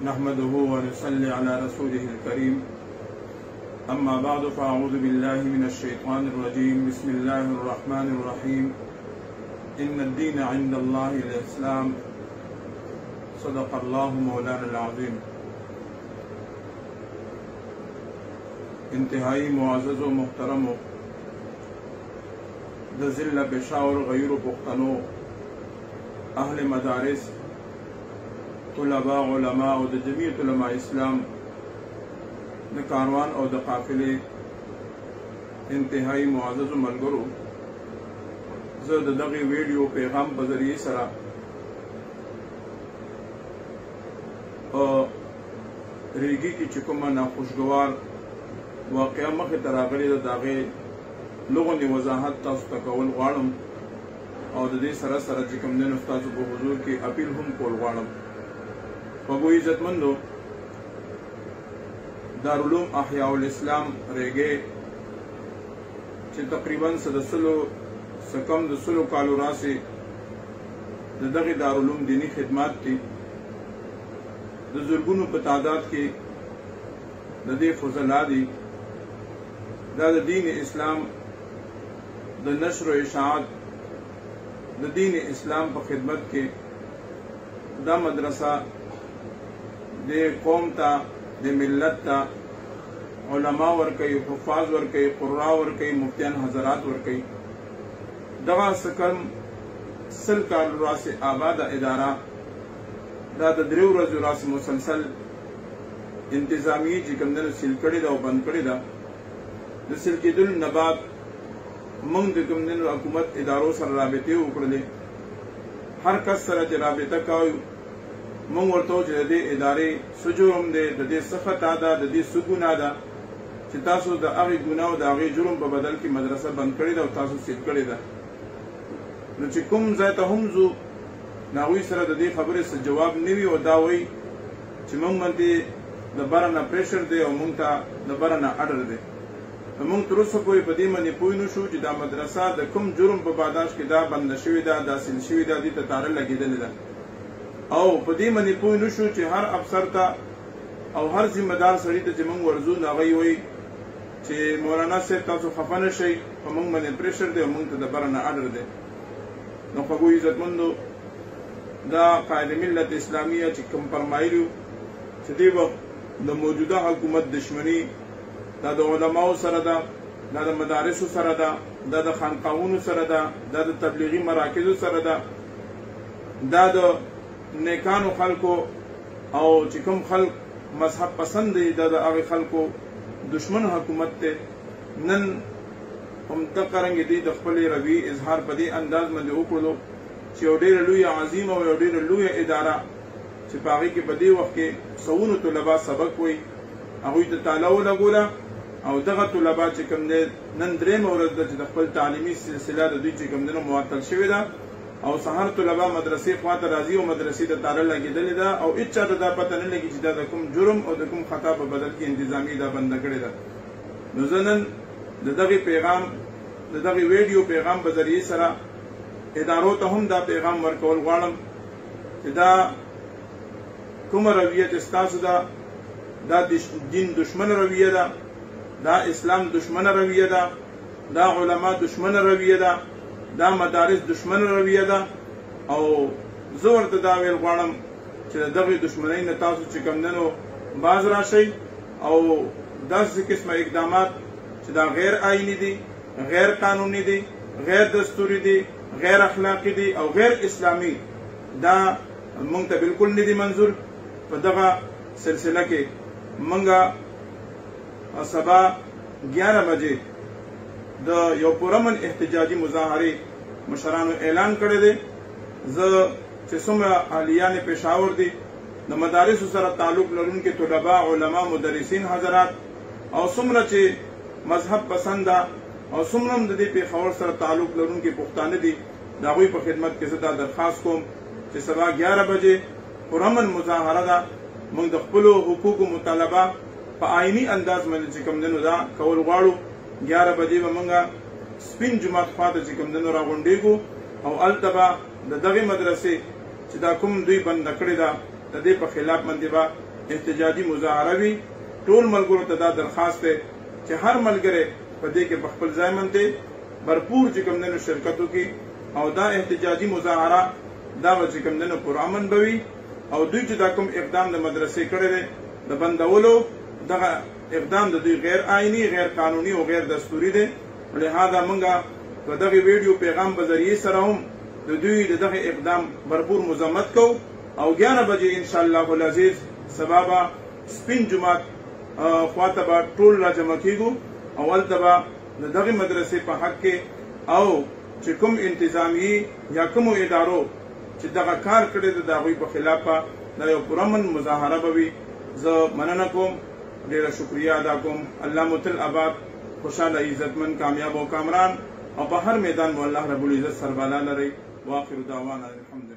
نحمده ونصلي على رسوله الكريم أما بعد فأعوذ بالله من الشيطان الرجيم بسم الله الرحمن الرحيم إن الدين عند الله الإسلام صدق الله مولانا العظيم. انتہائی معزز و محترم د ضلع پشاور غیر پختنو اہل مدارس طلباء علماء او د جمعیت علماء اسلام د کاروان او د قافلے انتہائی معزز ملګرو، زه د دغه ویډیو پیغام په ذریعه سره ریګي کې چې کومه ناخوشګوار واقعه مخې ته راغلې ده د هغې لغونې وضاحت تاسو ته کول غواړم او د دې سره سره چې کوم دی نو ستاسو په حضور کې اپیل هم کول غواړم. خوږو عزتمندو، دارالعلوم احیاء الاسلام ریګې چې تقریبا کم د سلو کالو راسې د دغې دارالعلوم دینی خدمات دي، د زرګونو په تعداد کې د دې فضلا دي. دا د دین اسلام د نشر و اشاعت د دین اسلام په خدمت کې دا مدرسه د قوم ته د ملت ته علما ورکوي، حفاظ ورکوي، قرا ورکوي، مفتیان حضرات ورکوي. دغه سکم سل کال راسې آباده اداره دا د 3 ورځو راسې مسلسل انتظامی چې کوم دی سیل کړې ده او بند کړې ده. د سیل کېدلو نه بعد موږ د کوم دی حکومت ادارو سره رابطې وکړلې. هر کس سره چې رابطه کوو موږ ورته وایو چې د دې ادارې څه جرم دی، د دې څه خطا ده، د دې څه ګناه ده چې تاسو د هغې ګناه او د هغې جرم په بدل کې مدرسه بند کړې ده او تاسو سیل کړې ده. نو چې کوم ځای ته هم ځو نو هغوی سره د دې خبرې څه جواب نه وي او دا وایي چې موږ باندې د بره نه پریشر دی او موږ ته د بره نه اډر دی. نو موږ تر اوسه پورې په دې باندې پوه نه شو چې دا مدرسه د کوم جرم په پاداش کې دا بنده شوې ده، دا سیل شوې ده، دې ته تاره لګېدلې ده. او په دې باندې پوه نه شو چې هر افسر ته او هر ذمه دار سړي ته چې موږ ورځو نو هغوی وایي چې مولانا صاحب تاسو خفه نه شئ، په موږ باندې پریشر دی او موږ ته د بره نه اډر دی. نو خوږو عزتمندو، دا قائد ملت اسلامیه چې کوم فرمایلي چې دې وخت د موجوده حکومت دشمني دا د علماو سره ده، دا د مدارسو سره ده، دا د خانقاهونو سره ده، دا د تبلیغي مراکزو سره ده، دا د نیکانو خلکو او چې کوم خلک مذهب پسند دی دا د هغې خلکو دشمن حکومت دی. نن هم دقرنګې دی د خپلې رویې اظهار په دې انداز باندې وکړلو چې یو ډېره لویه عظیمه او یو ډېره لویه اداره چې په هغې کې په دې وخت کې سوونو طلبا سبق وایي هغوی ته تاله ولګوله او دغه طلبا چې کوم دی نن 3مه ورځ ده چې د خپل تعلیمي سلسله د دوی چې کوم دی نو معطل شوې ده او سهار طلبا مدرسې خواته راځي او مدرسې ته تاله لګېدلې ده او هېڅ چاته دا پته نه لګي چې دا د کوم جرم او د کوم خطا په بدل کې انتظامي دا بنده کړې ده. نو زه نن د دغې پیغام د دغې ویډیو پیغام په ذریعې سره ادارو ته هم دا پیغام ورکول غواړم چې دا کومه رویه چې ستاسو ده دا دین دشمن رویه ده، دا اسلام دشمن رویه ده، دا علما دشمن رویه ده، دا مدارس دشمن رویه ده. او زه ورته دا ویل غواړم چې د دغې دشمنۍ نه تاسو چې کوم دی نو باز راشئ او داسې قسمه اقدامات چې دا غیر آئیني دي، غیر قانوني دي، غیر دستوري دي، غیر اخلاقی دي او غیر اسلامي، دا مونږ ته بالکل نه دي منظور. په دغه سلسله کې مونږه سبا 11 بجې د یو پرامن احتجاجي مظاهرې مشرانو اعلان کړی دی. زه چې څومره اهلیان پېښور دي د مدارسو سره تعلق لرونکي طلبا، علما، مدرسین حضرات او څومره چې مذهب پسند ده او څومره هم د دې پېښور سره تعلق لرونکي پښتانه دي د هغوی په خدمت کې زه دا درخواست کوم چې سبا 11 بجې پرامن مظاهره ده. موږ د خپلو حقوقو مطالبه په آئیني انداز باندې چې کوم دی نو دا کول غواړو. 11 بجې به موږ سپین جومات خواته چې کوم دی نو راغونډېږو او هلته به د دغې مدرسې چې دا کوم دوی بنده کړې ده د دې په خلاف باندې به احتجاجي مظاهره وي ټول ملګرو ته دا درخواست دی چې هر ملګری په دې کې په خپل ځای باندې भरपूर چې کوم دنو شرکت وکړي او دا احتجاجي مظاهره دا به چې کوم دنو پرامن بوي او دوی چې دا کوم اقدام د مدرسې کړی دی د بندولو دغه اقدام د دوی غیر آئینی غیر قانوني او غیر دستوري دی لہذا موږ په دغه ویډیو پیغام په ذریعه سره هم د دوی دغه اقدام भरपूर مذمت کوو او 11 بجې ان شاء الله العزیز سبا به سپین جمعه خواته به ټول را جمع کیږو او هلته به د دغه مدرسې په حق کې او چې کوم انتظامی یا کومو ادارو چې دغه کار کړی د هغوی په خلاف دا یو پرامن مظاهره به وي زه مننه کوم ډېره شکریه ادا کوم الله متل آباد خوشحاله عزتمند کامیاب او کامران او په هر میدان مو الله رب العزت سربالا لري واخر دعوانا الحمد